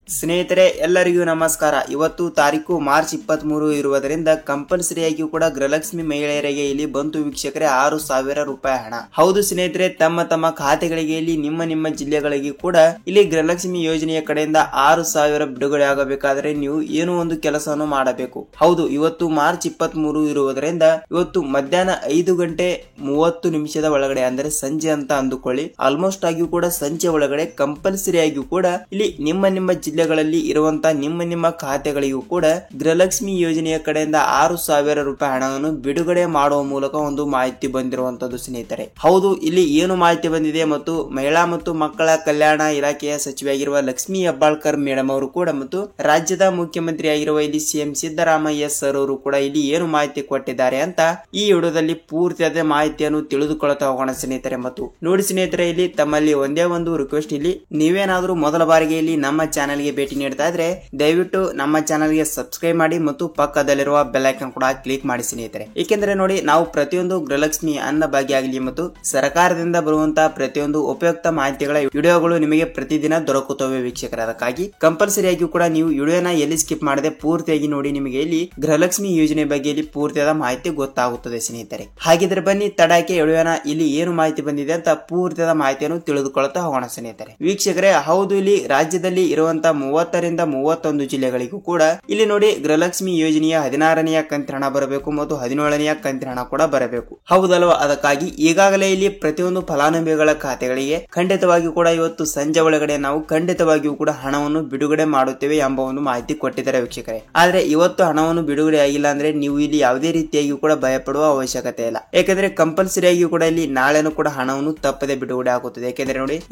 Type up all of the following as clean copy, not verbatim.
ಸ್ನೇಹಿತರೆ ಎಲ್ಲರಿಗೂ ನಮಸ್ಕಾರ. ಇವತ್ತು ತಾರೀಕು ಮಾರ್ಚ್ 23 ಇರುವುದರಿಂದ ಕಂಪಲ್ಸರಿಯಾಗಿ ಕೂಡ ಗೃಹಲಕ್ಷ್ಮಿ ಮಹಿಳೆಯರಿಗೆ ಇಲ್ಲಿ ಬಂತು ವೀಕ್ಷಕರೇ 6,000 ರೂಪಾಯಿ ಹಣ. ಹೌದು ಸ್ನೇಹಿತರೆ, ತಮ್ಮ ತಮ್ಮ ಖಾತೆಗಳಿಗೆ ಇಲ್ಲಿ ನಿಮ್ಮ ಜಿಲ್ಲೆಗಳಿಗೆ ಕೂಡ ಇಲ್ಲಿ ಗೃಹಲಕ್ಷ್ಮಿ ಯೋಜನೆಯ ಕಡೆಯಿಂದ 6,000 ಬಿಡುಗಡೆ ಆಗಬೇಕಾದ್ರೆ ನೀವು ಏನೋ ಒಂದು ಕೆಲಸವನ್ನು ಮಾಡಬೇಕು. ಹೌದು, ಇವತ್ತು ಮಾರ್ಚ್ 23 ಇರುವುದರಿಂದ ಇವತ್ತು ಮಧ್ಯಾಹ್ನ 5:30 ಒಳಗಡೆ ಅಂದ್ರೆ ಸಂಜೆ ಅಂತ ಅಂದುಕೊಳ್ಳಿ, ಆಲ್ಮೋಸ್ಟ್ ಆಗಿಯೂ ಕೂಡ ಸಂಜೆ ಒಳಗಡೆ ಕಂಪಲ್ಸರಿ ಆಗಿಯೂ ಕೂಡ ಇಲ್ಲಿ ನಿಮ್ಮ ಜಿಲ್ಲೆಗಳಲ್ಲಿ ಇರುವಂತಹ ನಿಮ್ಮ ಖಾತೆಗಳಿಗೂ ಕೂಡ ಗೃಹಲಕ್ಷ್ಮಿ ಯೋಜನೆಯ ಕಡೆಯಿಂದ 6,000 ರೂಪಾಯಿ ಹಣವನ್ನು ಬಿಡುಗಡೆ ಮಾಡುವ ಮೂಲಕ ಒಂದು ಮಾಹಿತಿ ಬಂದಿರುವಂತದ್ದು ಸ್ನೇಹಿತರೆ. ಹೌದು, ಇಲ್ಲಿ ಏನು ಮಾಹಿತಿ ಬಂದಿದೆ ಮತ್ತು ಮಹಿಳಾ ಮತ್ತು ಮಕ್ಕಳ ಕಲ್ಯಾಣ ಇಲಾಖೆಯ ಸಚಿವೆಯಾಗಿರುವ ಲಕ್ಷ್ಮಿ ಹೆಬ್ಬಾಳ್ಕರ್ ಮೇಡಮ್ ಅವರು ಕೂಡ ಮತ್ತು ರಾಜ್ಯದ ಮುಖ್ಯಮಂತ್ರಿ ಆಗಿರುವ ಇಲ್ಲಿ ಸಿಎಂ ಸಿದ್ದರಾಮಯ್ಯ ಸರ್ ಅವರು ಕೂಡ ಇಲ್ಲಿ ಏನು ಮಾಹಿತಿ ಕೊಟ್ಟಿದ್ದಾರೆ ಅಂತ ಈ ವಿಡಿಯೋದಲ್ಲಿ ಪೂರ್ತಿಯಾದ ಮಾಹಿತಿಯನ್ನು ತಿಳಿದುಕೊಳ್ಳುತ್ತಾ ಹೋಗೋಣ ಸ್ನೇಹಿತರೆ. ಮತ್ತು ನೋಡಿ ಸ್ನೇಹಿತರೆ, ಇಲ್ಲಿ ತಮ್ಮಲ್ಲಿ ಒಂದೇ ಒಂದು ರಿಕ್ವೆಸ್ಟ್, ಇಲ್ಲಿ ನೀವೇನಾದ್ರೂ ಮೊದಲ ಬಾರಿಗೆ ಇಲ್ಲಿ ನಮ್ಮ ಚಾನೆಲ್ ಭೇಟಿ ನೀಡ್ತಾ ಇದ್ರೆ ದಯವಿಟ್ಟು ನಮ್ಮ ಚಾನೆಲ್ ಗೆ ಸಬ್ಸ್ಕ್ರೈಬ್ ಮಾಡಿ ಮತ್ತು ಪಕ್ಕದಲ್ಲಿರುವ ಬೆಲ್ ಐಕಾನ್ ಕೂಡ ಕ್ಲಿಕ್ ಮಾಡಿ ಸ್ನೇಹಿತರೆ. ಏಕೆಂದ್ರೆ ನೋಡಿ, ನಾವು ಪ್ರತಿಯೊಂದು ಗೃಹಲಕ್ಷ್ಮಿ ಅನ್ನ ಭಾಗ್ಯ ಆಗಲಿ ಮತ್ತು ಸರ್ಕಾರದಿಂದ ಬರುವಂತಹ ಪ್ರತಿಯೊಂದು ಉಪಯುಕ್ತ ಮಾಹಿತಿಗಳ ವಿಡಿಯೋಗಳು ನಿಮಗೆ ಪ್ರತಿದಿನ ದೊರಕುತ್ತವೆ ವೀಕ್ಷಕರೇ. ಅದಕ್ಕಾಗಿ ಕಂಪಲ್ಸರಿ ಆಗಿ ಕೂಡ ನೀವು ವಿಡಿಯೋನ ಎಲ್ಲಿ ಸ್ಕಿಪ್ ಮಾಡದೆ ಪೂರ್ತಿಯಾಗಿ ನೋಡಿ, ನಿಮಗೆ ಇಲ್ಲಿ ಗೃಹಲಕ್ಷ್ಮಿ ಯೋಜನೆ ಬಗ್ಗೆ ಇಲ್ಲಿ ಪೂರ್ತಿಯಾದ ಮಾಹಿತಿ ಗೊತ್ತಾಗುತ್ತದೆ ಸ್ನೇಹಿತರೆ. ಹಾಗಿದ್ರೆ ಬನ್ನಿ ತಡಾಕೆ ವಿಡಿಯೋನ ಇಲ್ಲಿ ಏನು ಮಾಹಿತಿ ಬಂದಿದೆ ಅಂತ ಪೂರ್ತಿಯಾದ ಮಾಹಿತಿಯನ್ನು ತಿಳಿದುಕೊಳ್ಳುತ್ತಾ ಹೋಗೋಣ ಸ್ನೇಹಿತರೆ. ವೀಕ್ಷಕರೇ, ಹೌದು, ಇಲ್ಲಿ ರಾಜ್ಯದಲ್ಲಿ ಇರುವಂತಹ 30 ರಿಂದ 31 ಜಿಲ್ಲೆಗಳಿಗೂ ಕೂಡ ಇಲ್ಲಿ ನೋಡಿ ಗೃಹಲಕ್ಷ್ಮಿ ಯೋಜನೆಯ 16ನೇ ಕಂತಿನ ಹಣ ಬರಬೇಕು ಮತ್ತು 17ನೇ ಕಂತಿನ ಹಣ ಕೂಡ ಬರಬೇಕು. ಹೌದಲ್ವಾ? ಅದಕ್ಕಾಗಿ ಈಗಾಗಲೇ ಇಲ್ಲಿ ಪ್ರತಿಯೊಂದು ಫಲಾನುಭವಿಗಳ ಖಾತೆಗಳಿಗೆ ಖಂಡಿತವಾಗಿಯೂ ಕೂಡ ಇವತ್ತು ಸಂಜೆ ಒಳಗಡೆ ನಾವು ಖಂಡಿತವಾಗಿಯೂ ಕೂಡ ಹಣವನ್ನು ಬಿಡುಗಡೆ ಮಾಡುತ್ತೇವೆ ಎಂಬ ಒಂದು ಮಾಹಿತಿ ಕೊಟ್ಟಿದ್ದಾರೆ ವೀಕ್ಷಕರೇ. ಆದ್ರೆ ಇವತ್ತು ಹಣವನ್ನು ಬಿಡುಗಡೆ ಆಗಿಲ್ಲ ಅಂದ್ರೆ ನೀವು ಇಲ್ಲಿ ಯಾವುದೇ ರೀತಿಯಾಗಿ ಕೂಡ ಭಯಪಡುವ ಅವಶ್ಯಕತೆ ಇಲ್ಲ. ಯಾಕಂದ್ರೆ ಕಂಪಲ್ಸರಿ ಆಗಿಯೂ ಕೂಡ ಇಲ್ಲಿ ನಾಳೆನೂ ಕೂಡ ಹಣವನ್ನು ತಪ್ಪದೆ ಬಿಡುಗಡೆ ಆಗುತ್ತದೆ.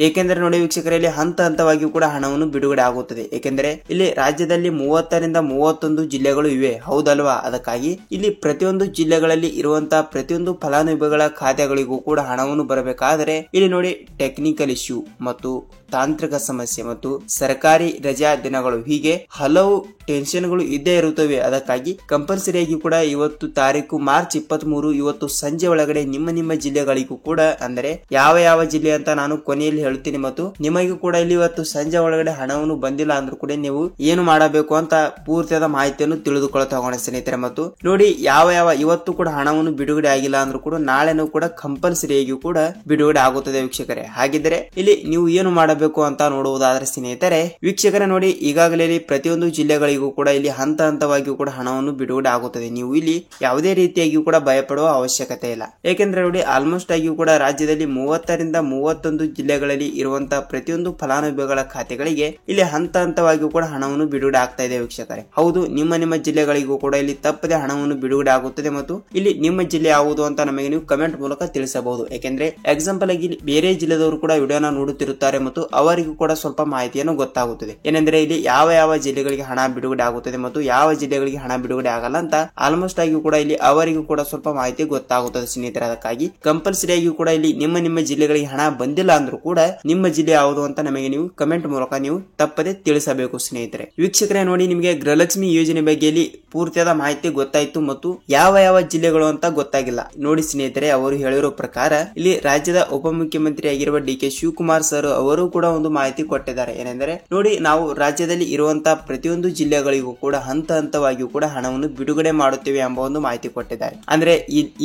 ಏಕೆಂದ್ರೆ ನೋಡಿ ವೀಕ್ಷಕರೇ, ಇಲ್ಲಿ ಹಂತವಾಗಿಯೂ ಕೂಡ ಹಣವನ್ನು ಬಿಡುಗಡೆ ಆಗುತ್ತದೆ. ಏಕೆಂದರೆ ಇಲ್ಲಿ ರಾಜ್ಯದಲ್ಲಿ 30 ರಿಂದ 31 ಜಿಲ್ಲೆಗಳು ಇವೆ, ಹೌದಲ್ವಾ? ಅದಕ್ಕಾಗಿ ಇಲ್ಲಿ ಪ್ರತಿಯೊಂದು ಜಿಲ್ಲೆಗಳಲ್ಲಿ ಇರುವಂತಹ ಪ್ರತಿಯೊಂದು ಫಲಾನುಭವಿಗಳ ಖಾತೆಗಳಿಗೂ ಕೂಡ ಹಣವನ್ನು ಬರಬೇಕಾದರೆ ಇಲ್ಲಿ ನೋಡಿ ಟೆಕ್ನಿಕಲ್ ಇಶ್ಯೂ ಮತ್ತು ತಾಂತ್ರಿಕ ಸಮಸ್ಯೆ ಮತ್ತು ಸರ್ಕಾರಿ ರಜಾ ದಿನಗಳು, ಹೀಗೆ ಹಲವು ಟೆನ್ಷನ್ಗಳು ಇದ್ದೇ ಇರುತ್ತವೆ. ಅದಕ್ಕಾಗಿ ಕಂಪಲ್ಸರಿಯಾಗಿ ಕೂಡ ಇವತ್ತು ತಾರೀಕು ಮಾರ್ಚ್ 23 ಇವತ್ತು ಸಂಜೆ ಒಳಗಡೆ ನಿಮ್ಮ ಜಿಲ್ಲೆಗಳಿಗೂ ಕೂಡ, ಅಂದರೆ ಯಾವ ಜಿಲ್ಲೆ ಅಂತ ನಾನು ಕೊನೆಯಲ್ಲಿ ಹೇಳುತ್ತೀನಿ ಮತ್ತು ನಿಮಗೂ ಕೂಡ ಇಲ್ಲಿ ಇವತ್ತು ಸಂಜೆ ಒಳಗಡೆ ಹಣವನ್ನು ಬಂದಿಲ್ಲ ಅಂದ್ರೂ ಕೂಡ ನೀವು ಏನು ಮಾಡಬೇಕು ಅಂತ ಪೂರ್ತಿಯಾದ ಮಾಹಿತಿಯನ್ನು ತಿಳಿದುಕೊಳ್ಳುತ್ತಾ ಹೋಗೋಣ ಸ್ನೇಹಿತರೆ. ಮತ್ತು ನೋಡಿ, ಯಾವ ಇವತ್ತು ಕೂಡ ಹಣವನ್ನು ಬಿಡುಗಡೆ ಆಗಿಲ್ಲ ಅಂದ್ರೂ ಕೂಡ ನಾಳೆನೂ ಕೂಡ ಕಂಪಲ್ಸರಿಯಾಗಿ ಕೂಡ ಬಿಡುಗಡೆ ಆಗುತ್ತದೆ ವೀಕ್ಷಕರೇ. ಹಾಗಿದ್ರೆ ಇಲ್ಲಿ ನೀವು ಏನು ಮಾಡಬೇಕು ಅಂತ ನೋಡುವುದಾದ್ರೆ ಸ್ನೇಹಿತರೆ, ವೀಕ್ಷಕರೇ ನೋಡಿ, ಈಗಾಗಲೇ ಪ್ರತಿಯೊಂದು ಜಿಲ್ಲೆಗಳಿಗೂ ಕೂಡ ಇಲ್ಲಿ ಹಂತವಾಗಿಯೂ ಕೂಡ ಹಣವನ್ನು ಬಿಡುಗಡೆ ಆಗುತ್ತದೆ. ನೀವು ಇಲ್ಲಿ ಯಾವುದೇ ರೀತಿಯಾಗಿಯೂ ಕೂಡ ಭಯಪಡುವ ಅವಶ್ಯಕತೆ ಇಲ್ಲ. ಏಕೆಂದ್ರೆ ನೋಡಿ, ಆಲ್ಮೋಸ್ಟ್ ಆಗಿಯೂ ಕೂಡ ರಾಜ್ಯದಲ್ಲಿ 30 ರಿಂದ 31 ಜಿಲ್ಲೆಗಳಲ್ಲಿ ಇರುವಂತಹ ಪ್ರತಿಯೊಂದು ಫಲಾನುಭವಿಗಳ ಖಾತೆಗಳಿಗೆ ಇಲ್ಲಿ ಹಂತವಾಗಿಯೂ ಕೂಡ ಹಣವನ್ನು ಬಿಡುಗಡೆ ಆಗ್ತಾ ಇದೆ ವೀಕ್ಷಕರೇ. ಹೌದು, ನಿಮ್ಮ ಜಿಲ್ಲೆಗಳಿಗೂ ಕೂಡ ಇಲ್ಲಿ ತಪ್ಪದೆ ಹಣವನ್ನು ಬಿಡುಗಡೆ ಆಗುತ್ತದೆ ಮತ್ತು ಇಲ್ಲಿ ನಿಮ್ಮ ಜಿಲ್ಲೆ ಯಾವುದು ಅಂತ ನಮಗೆ ನೀವು ಕಮೆಂಟ್ ಮೂಲಕ ತಿಳಿಸಬಹುದು. ಯಾಕೆಂದ್ರೆ ಎಕ್ಸಾಂಪಲ್ ಆಗಿ ಬೇರೆ ಜಿಲ್ಲೆದವರು ಕೂಡ ವಿಡಿಯೋನ ನೋಡುತ್ತಿರುತ್ತಾರೆ ಮತ್ತು ಅವರಿಗೂ ಕೂಡ ಸ್ವಲ್ಪ ಮಾಹಿತಿಯನ್ನು ಗೊತ್ತಾಗುತ್ತದೆ. ಏನೆಂದ್ರೆ ಇಲ್ಲಿ ಯಾವ ಜಿಲ್ಲೆಗಳಿಗೆ ಹಣ ಬಿಡುಗಡೆ ಆಗುತ್ತದೆ ಮತ್ತು ಯಾವ ಜಿಲ್ಲೆಗಳಿಗೆ ಹಣ ಬಿಡುಗಡೆ ಆಗಲ್ಲ ಅಂತ ಆಲ್ಮೋಸ್ಟ್ ಆಗಿಯೂ ಕೂಡ ಇಲ್ಲಿ ಅವರಿಗೂ ಕೂಡ ಸ್ವಲ್ಪ ಮಾಹಿತಿ ಗೊತ್ತಾಗುತ್ತದೆ ಸ್ನೇಹಿತರೆ. ಅದಕ್ಕಾಗಿ ಕಂಪಲ್ಸರಿ ಆಗಿಯೂ ಕೂಡ ಇಲ್ಲಿ ನಿಮ್ಮ ಜಿಲ್ಲೆಗಳಿಗೆ ಹಣ ಬಂದಿಲ್ಲ ಅಂದ್ರೂ ಕೂಡ ನಿಮ್ಮ ಜಿಲ್ಲೆ ಯಾವುದು ಅಂತ ನಮಗೆ ನೀವು ಕಮೆಂಟ್ ಮೂಲಕ ನೀವು ತಪ್ಪದೆ ತಿಳಿಸಬೇಕು ಸ್ನೇಹಿತರೆ. ವೀಕ್ಷಕರೇ ನೋಡಿ, ನಿಮಗೆ ಗೃಹಲಕ್ಷ್ಮಿ ಯೋಜನೆ ಬಗ್ಗೆ ಇಲ್ಲಿ ಪೂರ್ತಿಯಾದ ಮಾಹಿತಿ ಗೊತ್ತಾಯ್ತು ಮತ್ತು ಯಾವ ಜಿಲ್ಲೆಗಳು ಅಂತ ಗೊತ್ತಾಗಿಲ್ಲ. ನೋಡಿ ಸ್ನೇಹಿತರೆ, ಅವರು ಹೇಳಿರೋ ಪ್ರಕಾರ ಇಲ್ಲಿ ರಾಜ್ಯದ ಉಪಮುಖ್ಯಮಂತ್ರಿ ಆಗಿರುವ ಡಿ.ಕೆ. ಶಿವಕುಮಾರ್ ಸರ್ ಅವರು ಕೂಡ ಒಂದು ಮಾಹಿತಿ ಕೊಟ್ಟಿದ್ದಾರೆ. ಏನೆಂದರೆ ನೋಡಿ, ನಾವು ರಾಜ್ಯದಲ್ಲಿ ಇರುವಂತಹ ಪ್ರತಿಯೊಂದು ಜಿಲ್ಲೆಗಳಿಗೂ ಕೂಡ ಹಂತವಾಗಿಯೂ ಕೂಡ ಹಣವನ್ನು ಬಿಡುಗಡೆ ಮಾಡುತ್ತೇವೆ ಎಂಬ ಒಂದು ಮಾಹಿತಿ ಕೊಟ್ಟಿದ್ದಾರೆ. ಅಂದ್ರೆ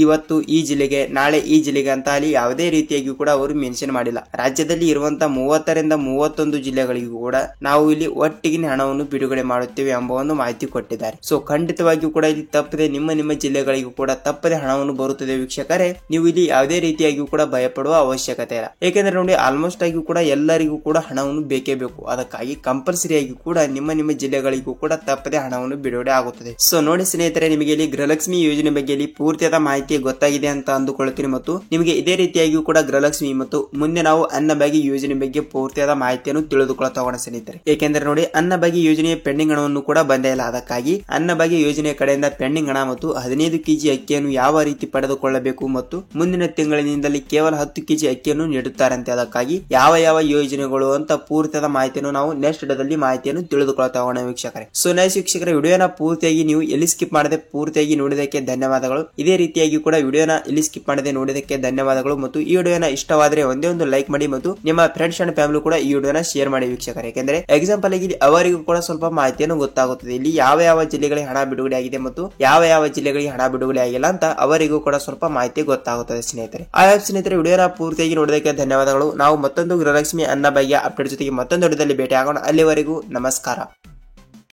ಇವತ್ತು ಈ ಜಿಲ್ಲೆಗೆ, ನಾಳೆ ಈ ಜಿಲ್ಲೆಗೆ ಅಂತ ಅಲ್ಲಿ ಯಾವುದೇ ರೀತಿಯಾಗಿಯೂ ಕೂಡ ಅವರು ಮೆನ್ಷನ್ ಮಾಡಿಲ್ಲ. ರಾಜ್ಯದಲ್ಲಿ ಇರುವಂತಹ 30 ರಿಂದ 31 ಜಿಲ್ಲೆಗಳಿಗೂ ಕೂಡ ನಾವು ಇಲ್ಲಿ ಒಟ್ಟಿಗೆ ಹಣವನ್ನು ಬಿಡುಗಡೆ ಮಾಡುತ್ತೇವೆ ಎಂಬ ಒಂದು ಮಾಹಿತಿ ಕೊಟ್ಟಿದ್ದಾರೆ. ಸೊ ಖಂಡಿತವಾಗಿಯೂ ಕೂಡ ಇಲ್ಲಿ ತಪ್ಪದೆ ನಿಮ್ಮ ಜಿಲ್ಲೆಗಳಿಗೂ ಕೂಡ ತಪ್ಪದೆ ಹಣವನ್ನು ಬರುತ್ತದೆ ವೀಕ್ಷಕರೇ. ನೀವು ಇಲ್ಲಿ ಯಾವುದೇ ರೀತಿಯಾಗಿಯೂ ಕೂಡ ಭಯಪಡುವ ಅವಶ್ಯಕತೆ ಇಲ್ಲ. ಏಕೆಂದ್ರೆ ನೋಡಿ, ಆಲ್ಮೋಸ್ಟ್ ಆಗಿಯೂ ಕೂಡ ಎಲ್ಲರಿಗೂ ಕೂಡ ಹಣವನ್ನು ಬೇಕೇ ಬೇಕು. ಅದಕ್ಕಾಗಿ ಕಂಪಲ್ಸರಿ ಆಗಿ ಕೂಡ ನಿಮ್ಮ ಜಿಲ್ಲೆಗಳಿಗೂ ಕೂಡ ತಪ್ಪದೆ ಹಣವನ್ನು ಬಿಡುಗಡೆ ಆಗುತ್ತದೆ. ಸೊ ನೋಡಿ ಸ್ನೇಹಿತರೆ, ನಿಮಗೆ ಇಲ್ಲಿ ಗೃಹಲಕ್ಷ್ಮಿ ಯೋಜನೆ ಬಗ್ಗೆ ಇಲ್ಲಿ ಪೂರ್ತಿಯಾದ ಮಾಹಿತಿ ಗೊತ್ತಾಗಿದೆ ಅಂತ ಅಂದುಕೊಳ್ಳುತ್ತೀನಿ ಮತ್ತು ನಿಮಗೆ ಇದೇ ರೀತಿಯಾಗಿಯೂ ಕೂಡ ಗೃಹಲಕ್ಷ್ಮಿ ಮತ್ತು ಮುಂದೆ ನಾವು ಅನ್ನಭಾಗ್ಯ ಯೋಜನೆ ಬಗ್ಗೆ ಪೂರ್ತಿಯಾದ ಮಾಹಿತಿಯನ್ನು ತಿಳಿದುಕೊಳ್ಳುತ್ತಾ ಹೋಗೋಣ ಸ್ನೇಹಿತರೆ. ಏಕೆಂದ್ರೆ ನೋಡಿ, ಅನ್ನಭಾಗ್ಯ ಯೋಜನೆಯ ಪೆಂಡಿಂಗ್ ಹಣವನ್ನು ಕೂಡ ಬಂದೇ ಇಲ್ಲ. ಅದಕ್ಕಾಗಿ ಅನ್ನಭಾಗ್ಯ ಅನ್ನಭಾಗ್ಯ ಯೋಜನೆ ಕಡೆಯಿಂದ ಪೆಂಡಿಂಗ್ ಹಣ ಮತ್ತು 15 ಕೆಜಿ ಅಕ್ಕಿಯನ್ನು ಯಾವ ರೀತಿ ಪಡೆದುಕೊಳ್ಳಬೇಕು ಮತ್ತು ಮುಂದಿನ ತಿಂಗಳಿನಿಂದಲೇ ಕೇವಲ 10 ಕೆಜಿ ಅಕ್ಕಿಯನ್ನು ನೀಡುತ್ತಾರಂತೆ. ಅದಕ್ಕಾಗಿ ಯಾವ ಯೋಜನೆಗಳು ಅಂತ ಪೂರ್ತಿಯಾದ ಮಾಹಿತಿಯನ್ನು ನಾವು ನೆಕ್ಸ್ಟ್ ವಿಡಿಯೋದಲ್ಲಿ ಮಾಹಿತಿಯನ್ನು ತಿಳಿದುಕೊಳ್ತಾ ಹೋಗೋಣ ವೀಕ್ಷಕರೇ. ಸೊ ನೈಸ್ ವೀಕ್ಷಕರೇ, ವಿಡಿಯೋನ ಪೂರ್ತಿಯಾಗಿ ನೀವು ಎಲ್ಲಿ ಸ್ಕಿಪ್ ಮಾಡದೆ ಪೂರ್ತಿಯಾಗಿ ನೋಡಿದಕ್ಕೆ ಧನ್ಯವಾದಗಳು. ಇದೇ ರೀತಿಯಾಗಿ ಕೂಡ ವಿಡಿಯೋನ ಎಲ್ಲಿ ಸ್ಕಿಪ್ ಮಾಡದೆ ನೋಡಿದಕ್ಕೆ ಧನ್ಯವಾದಗಳು. ಮತ್ತು ಈ ವಿಡಿಯೋನ ಇಷ್ಟವಾದರೆ ಒಂದೇ ಒಂದು ಲೈಕ್ ಮಾಡಿ ಮತ್ತು ನಿಮ್ಮ ಫ್ರೆಂಡ್ಸ್ ಅಂಡ್ ಫ್ಯಾಮಿಲಿ ಕೂಡ ಈ ವಿಡಿಯೋನ ಶೇರ್ ಮಾಡಿ ವೀಕ್ಷಕರೇ. ಯಾಕೆಂದ್ರೆ ಎಕ್ಸಾಂಪಲ್ ಆಗಿ ಅವರಿಗೂ ಕೂಡ ಸ್ವಲ್ಪ ಮಾಹಿತಿಯನ್ನು ಗೊತ್ತಾಗುತ್ತದೆ. ಇಲ್ಲಿ ಯಾವ ಜಿಲ್ಲೆಗಳಿಗೆ ಹಣ ಬಿಡುಗಡೆ ಆಗಿದೆ ಮತ್ತು ಯಾವ ಜಿಲ್ಲೆಗಳಿಗೆ ಹಣ ಬಿಡುಗಡೆ ಆಗಿಲ್ಲ ಅಂತ ಅವರಿಗೂ ಕೂಡ ಸ್ವಲ್ಪ ಮಾಹಿತಿ ಗೊತ್ತಾಗುತ್ತದೆ ಸ್ನೇಹಿತರೆ. ಸ್ನೇಹಿತರೆ, ವಿಡಿಯೋನ ಪೂರ್ತಿಯಾಗಿ ನೋಡಿದಕ್ಕೆ ಧನ್ಯವಾದಗಳು. ನಾವು ಮತ್ತೊಂದು ಗೃಹಲಕ್ಷ್ಮಿ ಅನ್ನಭಾಗ್ಯ ಅಪ್ಡೇಟ್ ಜೊತೆಗೆ ಮತ್ತೊಂದು ವಿಡಿಯೋದಲ್ಲಿ ಭೇಟಿ ಆಗೋಣ. ಅಲ್ಲಿವರೆಗೂ ನಮಸ್ಕಾರ.